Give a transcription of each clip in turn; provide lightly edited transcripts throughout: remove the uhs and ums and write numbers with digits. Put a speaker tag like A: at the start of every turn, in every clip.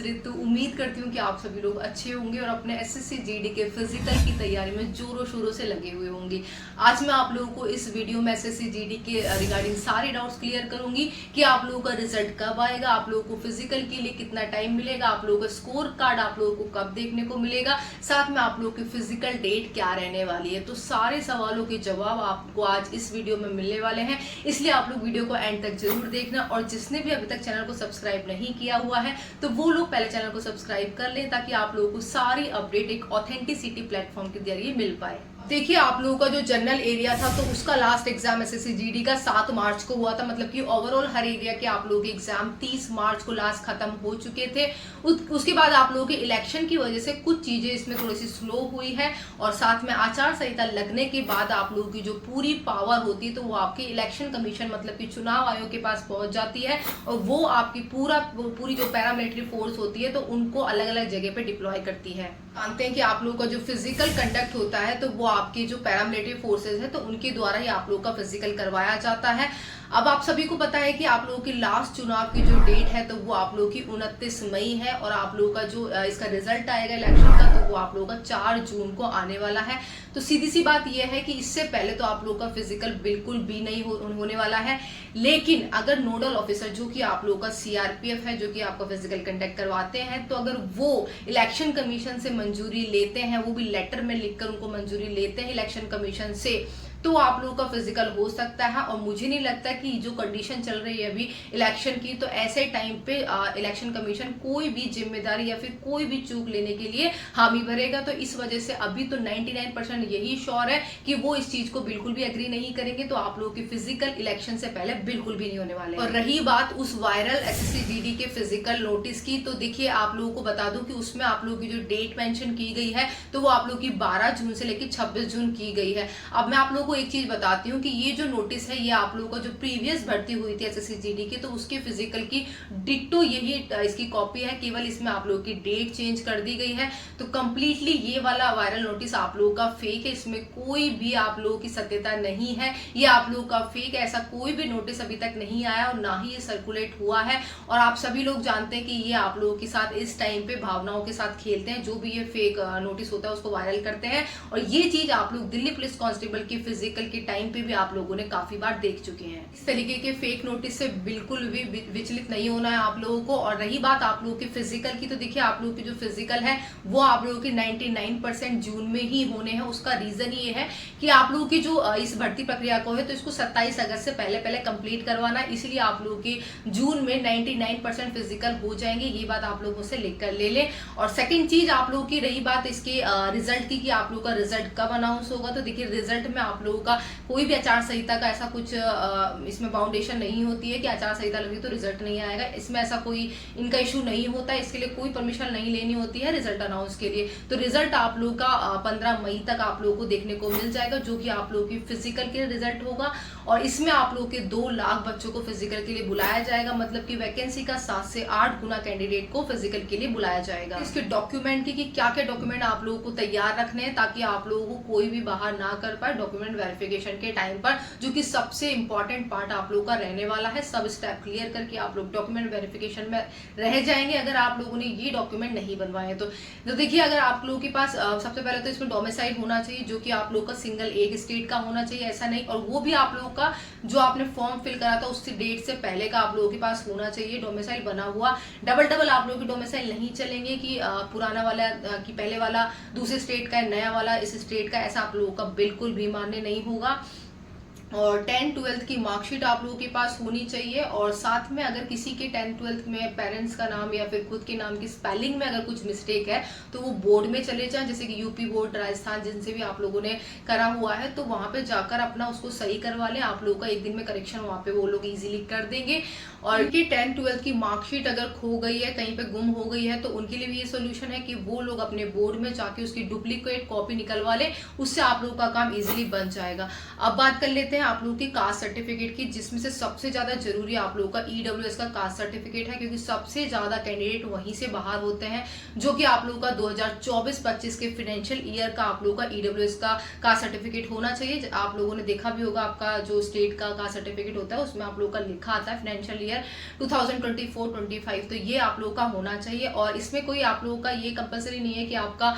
A: आमंत्रित। तो उम्मीद करती हूँ कि आप सभी लोग अच्छे होंगे और अपने एसएससी जीडी के फिजिकल की तैयारी में जोरों शोरों से लगे हुए होंगे। आज मैं आप लोगों को इस वीडियो में एसएससी जीडी के रिगार्डिंग सारे डाउट्स क्लियर करूंगी कि आप लोगों का रिजल्ट कब आएगा, आप लोगों को फिजिकल के लिए कितना टाइम मिलेगा, आप लोगों का स्कोर कार्ड आप लोगों को कब देखने को मिलेगा, साथ में आप लोगों की फिजिकल डेट क्या रहने वाली है। तो सारे सवालों के जवाब आपको आज इस वीडियो में मिलने वाले हैं, इसलिए आप लोग वीडियो को एंड तक जरूर देखना। और जिसने भी अभी तक चैनल को सब्सक्राइब नहीं किया हुआ है तो वो लोग पहले चैनल को सब्सक्राइब कर लें, ताकि आप लोगों को सारी अपडेट एक ऑथेंटिसिटी प्लेटफॉर्म के जरिए मिल पाए। देखिए, आप लोगों का जो जनरल एरिया था तो उसका लास्ट एग्जाम एसएससी जीडी का 7 मार्च को हुआ था। मतलब कि ओवरऑल हर एरिया के आप लोगों के एग्जाम 30 मार्च को लास्ट खत्म हो चुके थे। उसके बाद आप लोगों के इलेक्शन की वजह से कुछ चीजें इसमें थोड़ी सी स्लो हुई है, और साथ में आचार संहिता लगने के बाद आप लोगों की जो पूरी पावर होती है तो वो आपके इलेक्शन कमीशन मतलब कि चुनाव आयोग के पास पहुंच जाती है, और वो आपकी पूरी जो पैरामिलिट्री फोर्स होती है तो उनको अलग अलग जगह पे डिप्लॉय करती है। जानते हैं कि आप लोगों का जो फिजिकल कंडक्ट होता है तो वो आपके जो पैरामिलिट्री फोर्सेज है तो उनके द्वारा ही आप लोगों का फिजिकल करवाया जाता है। अब आप सभी को पता है कि आप लोगों की लास्ट चुनाव की जो डेट है तो वो आप लोगों की 29 मई है, और आप लोगों का जो इसका रिजल्ट आएगा इलेक्शन का तो वो आप लोगों का 4 जून को आने वाला है। तो सीधी सी बात यह है कि इससे पहले तो आप लोगों का फिजिकल बिल्कुल भी नहीं होने वाला है। लेकिन अगर नोडल ऑफिसर जो कि आप लोगों का सीआरपीएफ है, जो कि आपका फिजिकल कंडक्ट करवाते हैं, तो अगर वो इलेक्शन कमीशन से मंजूरी लेते हैं, वो भी लेटर में लिखकर उनको मंजूरी लेते हैं इलेक्शन कमीशन से, तो आप लोगों का फिजिकल हो सकता है। और मुझे नहीं लगता कि जो कंडीशन चल रही है अभी इलेक्शन की, तो ऐसे टाइम पे इलेक्शन कमीशन कोई भी जिम्मेदारी या फिर कोई भी चूक लेने के लिए हामी भरेगा। तो इस वजह से अभी तो 99% यही श्योर है कि वो इस चीज को बिल्कुल भी एग्री नहीं करेंगे। तो आप लोगों की फिजिकल इलेक्शन से पहले बिल्कुल भी नहीं होने वाले। और रही बात उस वायरल एसएससी जीडी के फिजिकल नोटिस की, तो देखिए आप लोगों को बता दूं कि उसमें आप लोगों की जो डेट मेंशन की गई है तो वो आप लोगों की 12 जून से लेकर 26 जून की गई है। अब मैं आप लोगों को एक चीज बताती हूँ कि ये जो नोटिस है ये आप लोगों का जो प्रीवियस भर्ती हुई थी एसएससी जीडी की तो उसके फिजिकल की डिट्टो यही इसकी कॉपी है, केवल इसमें आप लोगों की डेट चेंज कर दी गई है। तो कंप्लीटली ये वाला वायरल नोटिस आप लोगों का फेक है, इसमें कोई भी आप लोगों की सत्यता नहीं है, ये आप लोगों का फेक है। ऐसा कोई भी नोटिस अभी तक नहीं आया और ना ही ये सर्कुलेट हुआ है। और आप सभी लोग जानते हैं कि ये आप लोगों के साथ इस टाइम पे भावनाओं के साथ खेलते हैं, जो भी ये फेक नोटिस होता है उसको वायरल करते हैं। और ये चीज आप लोग दिल्ली पुलिस कांस्टेबल की फिजिकल के टाइम पे भी आप लोगों ने काफी बार देख चुके हैं। इस तरीके के फेक नोटिस से बिल्कुल भी विचलित नहीं होना है आप लोगों को। और रही बात आप लोगों की फिजिकल की, तो देखिए आप लोगों की जो फिजिकल है वो आप लोगों की 99% जून में ही होने हैं। उसका रीजन ये है कि आप लोगों की जो इस भर्ती प्रक्रिया को है तो इसको 27 अगस्त से पहले कंप्लीट करवाना है, इसलिए आप लोगों की जून में 99% फिजिकल हो जाएंगे। ये बात आप लोगों से लिख कर ले लें। और सेकेंड चीज आप लोगों की रही बात इसके रिजल्ट की कि आप लोगों का रिजल्ट कब अनाउंस होगा, तो देखिए रिजल्ट में आप लोगों का कोई भी आचार संहिता का ऐसा कुछ इसमें बाउंडेशन नहीं होती है कि आचार संहिता लगी तो रिजल्ट नहीं आएगा। इसमें ऐसा कोई इनका इशू नहीं होता है, इसके लिए कोई परमिशन नहीं लेनी होती है रिजल्ट अनाउंस के लिए। तो रिजल्ट आप लोगों का 15 मई तक आप लोगों को देखने को मिल जाएगा, जो कि आप लोगों की फिजिकल के रिजल्ट होगा। और इसमें आप लोगों के 2 लाख बच्चों को फिजिकल के लिए बुलाया जाएगा, मतलब कि वैकेंसी का 7 से 8 गुना कैंडिडेट को फिजिकल के लिए बुलाया जाएगा। इसके डॉक्यूमेंट की क्या क्या डॉक्यूमेंट आप लोगों को तैयार रखने हैं ताकि आप लोगों को कोई भी बाहर ना कर पाए डॉक्यूमेंट वेरिफिकेशन के टाइम पर, जो कि सबसे इंपॉर्टेंट पार्ट आप लोगों का रहने वाला है। सब स्टेप क्लियर करके आप लोग डॉक्यूमेंट वेरिफिकेशन में रह जाएंगे अगर आप लोगों ने ये डॉक्यूमेंट नहीं बनवाए तो देखिए अगर आप लोगों के पास सबसे पहले तो इसमें डोमिसाइल होना चाहिए, जो कि आप लोगों का सिंगल एक स्टेट का होना चाहिए, ऐसा नहीं। और वो भी आप लोगों का जो आपने फॉर्म फिल करा था उससे डेट से पहले का आप लोगों के पास होना चाहिए डोमिसाइल बना हुआ। डबल आप लोगों की डोमिसाइल नहीं चलेंगे कि पुराना वाला कि पहले वाला दूसरे स्टेट का है, नया वाला इस स्टेट का, ऐसा आप लोगों का बिल्कुल भी मान्य नहीं होगा। और 10th-12th की मार्कशीट आप लोगों के पास होनी चाहिए। और साथ में अगर किसी के 10th-12th में पेरेंट्स का नाम या फिर खुद के नाम की स्पेलिंग में अगर कुछ मिस्टेक है तो वो बोर्ड में चले जाएं, जैसे कि यूपी बोर्ड, राजस्थान, जिनसे भी आप लोगों ने करा हुआ है तो वहां पे जाकर अपना उसको सही करवा लें। आप लोगों का एक दिन में करेक्शन वहां पे वो लोग इजीली कर देंगे। और कि 10th-12th की मार्कशीट अगर खो गई है, कहीं पे गुम हो गई है, तो उनके लिए भी ये सोल्यूशन है कि वो लोग अपने बोर्ड में जाके उसकी डुप्लीकेट कॉपी निकलवा लें, उससे आप लोगों का काम इजीली बन जाएगा। अब बात कर लेते हैं आप लोगों की कास्ट सर्टिफिकेट की, जिसमें से सबसे ज्यादा जरूरी आप लोगों का ईडब्ल्यूएस का कास्ट सर्टिफिकेट है, क्योंकि सबसे ज्यादा कैंडिडेट वहीं से बाहर होते हैं, जो कि आप लोगों का 2024-25 के फाइनेंशियल ईयर का आप लोगों का ईडब्ल्यूएस का कास्ट सर्टिफिकेट होना चाहिए। आप लोगों ने देखा भी होगा, आपका जो स्टेट का कास्ट सर्टिफिकेट होता है उसमें आप लोगों का लिखा आता है फाइनेंशियल ईयर 2024-25, तो ये आप लोगों का होना चाहिए। और इसमें कोई आप लोगों का ये कंपलसरी नहीं है कि आपका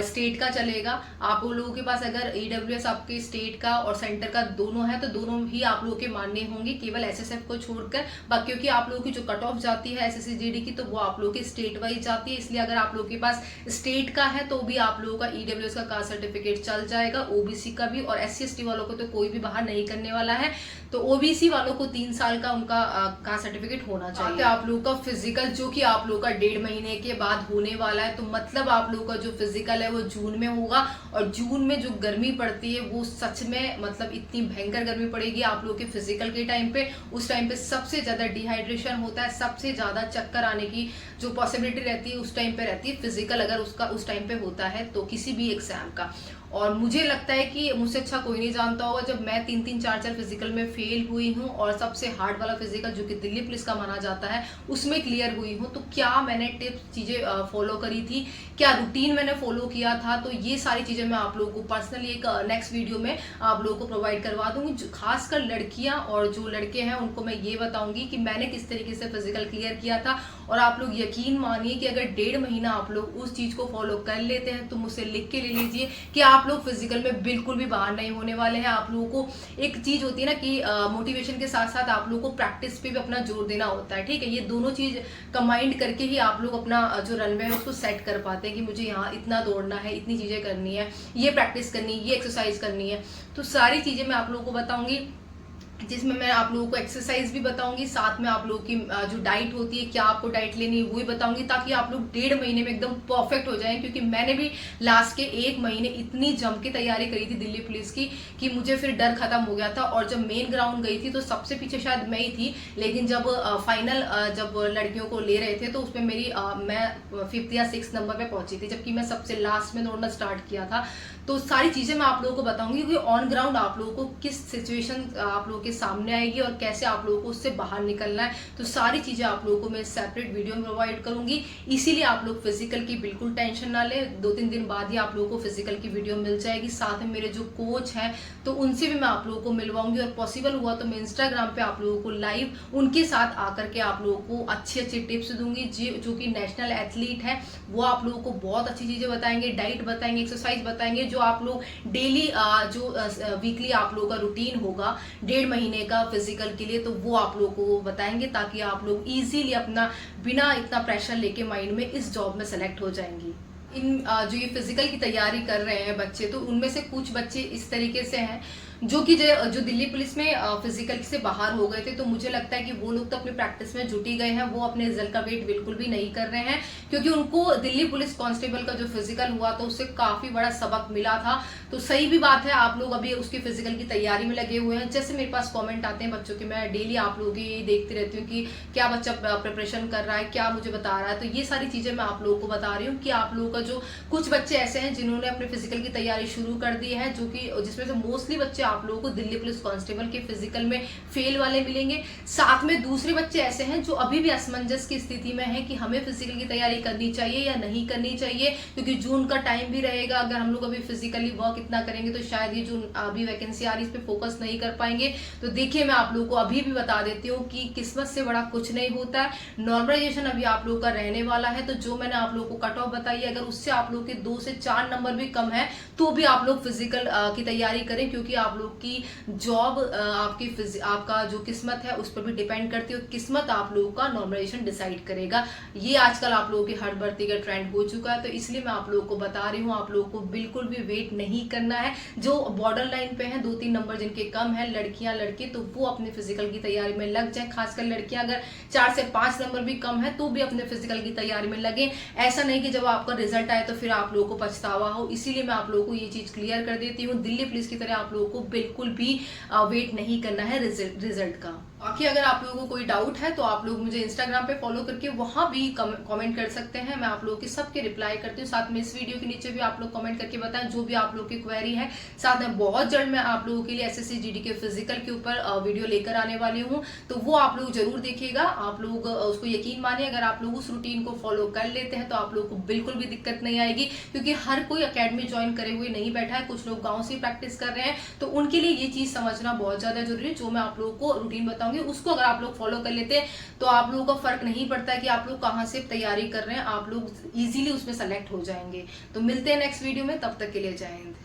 A: स्टेट का चलेगा। आप लोगों के पास अगर ईडब्ल्यूएस आपके स्टेट का और सेंटर का दोनों है तो दोनों ही आप लोगों के मान्य होंगे, केवल एसएसएफ को छोड़कर। बाकी क्योंकि आप लोगों की जो कट ऑफ जाती है एसएससी जीडी की, तो वो आप लोगों की स्टेट वाइज जाती है, इसलिए अगर आप लोगों के पास स्टेट का है तो भी आप लोगों का ईडब्ल्यूएस का कास्ट सर्टिफिकेट चल जाएगा, ओबीसी का भी। और एससी एसटी वालों को तो कोई भी बाहर नहीं करने वाला है, तो ओबीसी वालों को 3 साल का उनका कास्ट सर्टिफिकेट होना चाहिए। आप लोगों का फिजिकल जो कि आप लोगों का 1.5 महीने के बाद होने वाला है, तो मतलब आप लोगों का जो फिजिकल है वो जून में होगा। और जून में जो गर्मी पड़ती है वो सच में मतलब इतनी भयंकर गर्मी पड़ेगी आप लोगों के फिजिकल के टाइम पे। उस टाइम पे सबसे ज्यादा डिहाइड्रेशन होता है, सबसे ज्यादा चक्कर आने की जो पॉसिबिलिटी रहती है उस टाइम पे रहती है फिजिकल, अगर उसका उस टाइम पे होता है तो किसी भी एग्जाम का। और मुझे लगता है कि मुझसे अच्छा कोई नहीं जानता होगा, जब मैं 3-3, 4-4 फिजिकल में फेल हुई हूँ और सबसे हार्ड वाला फिजिकल जो कि दिल्ली पुलिस का माना जाता है उसमें क्लियर हुई हूँ, तो क्या मैंने टिप्स चीजें फॉलो करी थी, क्या रूटीन मैंने फॉलो किया था, तो ये सारी चीजें मैं आप लोगों को पर्सनली एक नेक्स्ट वीडियो में आप लोगों को प्रोवाइड करवा दूंगी। खासकर लड़कियां और जो लड़के हैं उनको मैं ये बताऊंगी कि मैंने किस तरीके से फिजिकल क्लियर किया था। और आप लोग यकीन मानिए कि अगर 1.5 महीना आप लोग उस चीज को फॉलो कर लेते हैं तो मुझसे लिख के ले लीजिए कि आप लोग फिजिकल में बिल्कुल भी बाहर नहीं होने वाले हैं। आप लोगों को एक चीज होती है ना कि मोटिवेशन के साथ साथ आप लोगों को प्रैक्टिस पे भी अपना जोर देना होता है, ठीक है। ये दोनों चीज कंबाइंड करके ही आप लोग अपना जो रनवे है उसको सेट कर पाते हैं कि मुझे यहाँ इतना दौड़ना है, इतनी चीजें करनी है, ये प्रैक्टिस करनी है, ये एक्सरसाइज करनी है। तो सारी चीजें मैं आप लोगों को बताऊंगी, जिसमें मैं आप लोगों को एक्सरसाइज भी बताऊंगी, साथ में आप लोगों की जो डाइट होती है, क्या आपको डाइट लेनी है वो भी बताऊंगी, ताकि आप लोग 1.5 महीने में एकदम परफेक्ट हो जाएं। क्योंकि मैंने भी लास्ट के 1 महीने इतनी जम के तैयारी करी थी दिल्ली पुलिस की कि मुझे फिर डर खत्म हो गया था। और जब मेन ग्राउंड गई थी तो सबसे पीछे शायद मैं ही थी, लेकिन जब फाइनल जब लड़कियों को ले रहे थे तो उसमें मेरी मैं 5th या 6th नंबर पे पहुंची थी, जबकि मैं सबसे लास्ट में दौड़ना स्टार्ट किया था। तो सारी चीजें मैं आप लोगों को बताऊंगी कि ऑन ग्राउंड आप लोगों को किस सिचुएशन आप लोगों के सामने आएगी और कैसे आप लोगों को उससे बाहर निकलना है। तो सारी चीजें आप लोगों को मैं सेपरेट वीडियो में प्रोवाइड करूंगी, इसीलिए आप लोग फिजिकल की बिल्कुल टेंशन ना ले। 2-3 दिन बाद ही आप लोगों को फिजिकल की वीडियो मिल जाएगी। साथ में मेरे जो कोच हैं तो उनसे भी मैं आप लोगों को मिलवाऊंगी, और पॉसिबल हुआ तो मैं इंस्टाग्राम पे आप लोगों को लाइव उनके साथ आकर के आप लोगों को अच्छी अच्छी टिप्स दूंगी। जो कि नेशनल एथलीट है वो आप लोगों को बहुत अच्छी चीजें बताएंगे, डाइट बताएंगे, एक्सरसाइज बताएंगे, जो आप लोग डेली जो वीकली आप लोगों का रूटीन होगा 1.5 महीने का फिजिकल के लिए, तो वो आप लोगों को बताएंगे, ताकि आप लोग इजीली अपना बिना इतना प्रेशर लेके माइंड में इस जॉब में सेलेक्ट हो जाएंगी। इन जो ये फिजिकल की तैयारी कर रहे हैं बच्चे, तो उनमें से कुछ बच्चे इस तरीके से हैं जो कि जो दिल्ली पुलिस में फिजिकल से बाहर हो गए थे। तो मुझे लगता है कि वो लोग तो अपनी प्रैक्टिस में जुटी गए हैं, वो अपने रिजल्ट का वेट बिल्कुल भी नहीं कर रहे हैं, क्योंकि उनको दिल्ली पुलिस कांस्टेबल का जो फिजिकल हुआ तो उससे काफी बड़ा सबक मिला था। तो सही भी बात है, आप लोग अभी उसकी फिजिकल की तैयारी में लगे हुए हैं। जैसे मेरे पास कॉमेंट आते हैं बच्चों के, मैं डेली आप लोगों की देखती रहती हूँ कि क्या बच्चा प्रिपरेशन कर रहा है, क्या मुझे बता रहा है। तो ये सारी चीजें मैं आप लोगों को बता रही हूँ कि आप लोगों का जो कुछ बच्चे ऐसे हैं जिन्होंने अपने फिजिकल की तैयारी शुरू कर दी है, जो कि जिसमें से मोस्टली बच्चे आप लोगों को दिल्ली पुलिस कांस्टेबल के फिजिकल में फेल वाले मिलेंगे। साथ में दूसरे बच्चे ऐसे हैं जो अभी भी असमंजस की स्थिति में है कि हमें फिजिकल की तैयारी करनी चाहिए या नहीं करनी चाहिए, क्योंकि जून का टाइम भी रहेगा। अगर हम लोग अभी फिजिकली वर्क इतना करेंगे तो शायद ये जो अभी वैकेंसी आ रही है इस पे फोकस नहीं कर पाएंगे। तो देखिए, मैं आप लोगों को अभी भी बता देती हूँ कि किस्मत से बड़ा कुछ नहीं होता है। नॉर्मलाइजेशन अभी आप लोगों का रहने वाला है, तो जो मैंने आप लोगों को कट ऑफ बताई अगर उससे आप लोग के 2 से 4 नंबर भी कम है तो भी आप लोग फिजिकल की तैयारी करें, क्योंकि आप लोग की जॉब आपका जो किस्मत है उस पर भी डिपेंड करती है। किस्मत आप लोगों का नॉर्मलाइजेशन डिसाइड करेगा। ये आजकल आप लोगों की हर भर्ती का ट्रेंड हो चुका है, तो इसलिए मैं आप लोगों को बता रही हूँ, आप लोगों को बिल्कुल भी वेट नहीं करना है। जो बॉर्डर लाइन पे हैं 2-3 नंबर जिनके कम है, लड़कियां लड़के, तो वो अपने फिजिकल की तैयारी में लग जाए। खासकर लड़कियां अगर 4 से 5 नंबर भी कम है तो भी अपने फिजिकल की तैयारी में लगे। ऐसा नहीं कि जब आपका रिजल्ट आए तो फिर आप लोगों को पछतावा हो। इसीलिए मैं आप लोगों को ये चीज क्लियर कर देती हूँ, दिल्ली पुलिस की तरह आप लोगों को बिल्कुल भी वेट नहीं करना है रिजल्ट का। बाकी अगर आप लोगों को कोई डाउट है तो आप लोग मुझे इंस्टाग्राम पे फॉलो करके वहां भी कमेंट कर सकते हैं। मैं आप लोगों की सबके रिप्लाई करती हूँ। साथ में इस वीडियो के नीचे भी आप लोग कमेंट करके बताएं जो भी आप लोग की क्वेरी है। साथ में बहुत जल्द मैं आप लोगों के लिए एसएससी जीडी के फिजिकल के ऊपर वीडियो लेकर आने वाली हूँ, तो वो आप लोग जरूर देखिएगा। आप लोग उसको यकीन मानिए, अगर आप लोग उस रूटीन को फॉलो कर लेते हैं तो आप लोगों को बिल्कुल भी दिक्कत नहीं आएगी, क्योंकि हर कोई अकेडमी ज्वाइन करे हुए नहीं बैठा है। कुछ लोग गाँव से प्रैक्टिस कर रहे हैं, तो उनके लिए ये चीज समझना बहुत ज्यादा जरूरी है। जो मैं आप लोगों को रूटीन बताऊंगी उसको अगर आप लोग फॉलो कर लेते हैं तो आप लोगों का फर्क नहीं पड़ता है कि आप लोग कहां से तैयारी कर रहे हैं, आप लोग इजीली उसमें सेलेक्ट हो जाएंगे। तो मिलते हैं नेक्स्ट वीडियो में, तब तक के लिए जय हिंद।